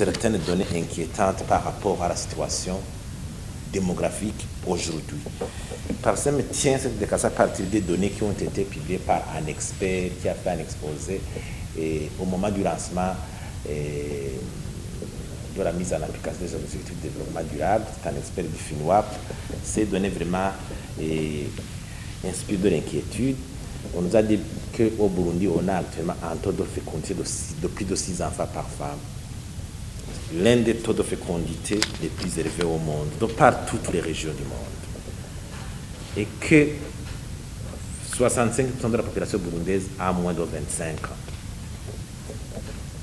certaines données inquiétantes par rapport à la situation démographique aujourd'hui. Parsem tient cette déclaration à partir des données qui ont été publiées par un expert qui a fait un exposé au moment du lancement de la mise en application des objectifs de développement durable. C'est un expert du FINWAP. Ces données vraiment inspirent de l'inquiétude. On nous a dit qu'au Burundi, on a actuellement un taux de fécondité de plus de 6 enfants par femme. L'un des taux de fécondité les plus élevés au monde, de par toutes les régions du monde. Et que 65% de la population burundaise a moins de 25 ans.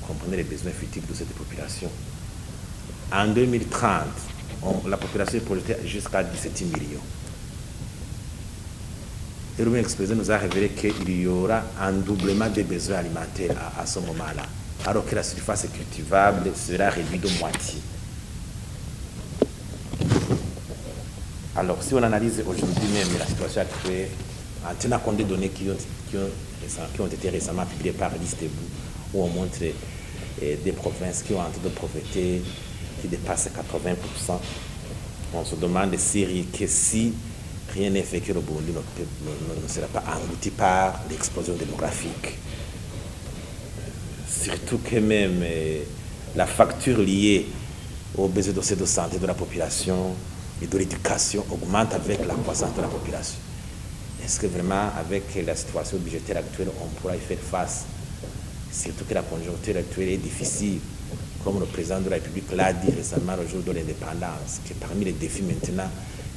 Comprenez les besoins futurs de cette population. En 2030, la population est projetée jusqu'à 17 millions. Et le exposé nous a révélé qu'il y aura un doublement des besoins alimentaires à ce moment-là, alors que la surface cultivable sera réduite de moitié. Alors, si on analyse aujourd'hui même la situation actuelle, en tenant compte des données qui ont été récemment publiées par l'ISTEBU, où on montre des provinces qui ont un taux de pauvreté qui dépasse 80%, on se demande si rien n'est fait que le Burundi ne sera pas englouti par l'explosion démographique. Surtout que même la facture liée aux besoins de santé de la population et de l'éducation augmente avec la croissance de la population. Est-ce que vraiment, avec la situation budgétaire actuelle, on pourra y faire face? Surtout que la conjoncture actuelle est difficile. Comme le président de la République l'a dit récemment au jour de l'indépendance, que parmi les défis maintenant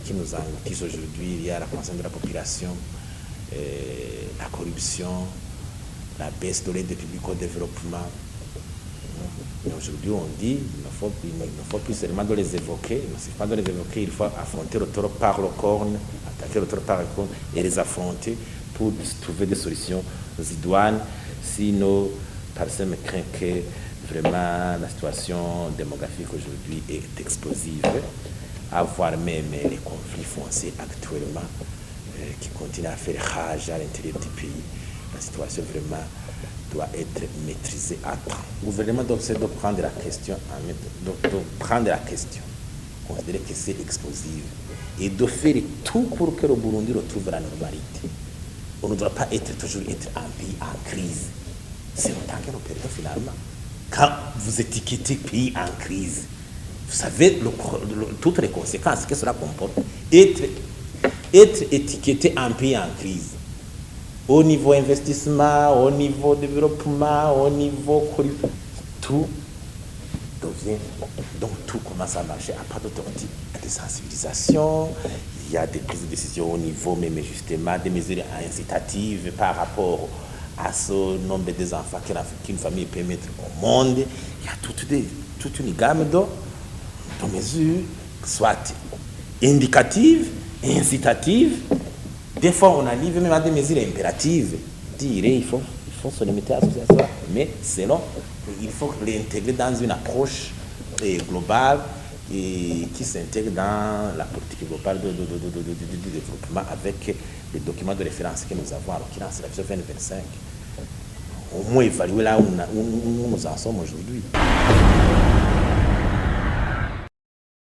qui nous engloutissent aujourd'hui, il y a la croissance de la population, la corruption, la baisse de l'aide publique au développement. Et aujourd'hui, on dit qu'il ne faut plus seulement de les évoquer, il ne suffit pas de les évoquer, il faut affronter le taureau par le corne, attaquer le taureau par le corne et les affronter pour trouver des solutions idoines. Sinon, personne ne craint que vraiment la situation démographique aujourd'hui est explosive, à voir même les conflits fonciers actuellement qui continuent à faire rage à l'intérieur du pays. La situation vraiment doit être maîtrisée à temps. Le gouvernement doit essayer de prendre la question, considérer que c'est explosif et de faire tout pour que le Burundi retrouve la normalité. On ne doit pas toujours être un pays en crise. C'est autant que nous perdons finalement. Quand vous étiquetez pays en crise, vous savez toutes les conséquences que cela comporte. Être étiqueté un pays en crise, au niveau investissement, au niveau développement, au niveau tout devient, donc tout commence à marcher à pas de tortue. Il y a des sensibilisations, il y a des prises de décision au niveau même justement des mesures incitatives par rapport à ce nombre des enfants qu'une famille peut mettre au monde. Il y a toute une gamme de mesures, soit indicatives et incitatives. Des fois, on arrive même à des mesures impératives. Dire il faut se limiter à ça, mais sinon, il faut l'intégrer dans une approche globale et qui s'intègre dans la politique globale de développement avec les documents de référence que nous avons, en l'occurrence la vision 2025. Au moins évaluer là où nous en sommes aujourd'hui.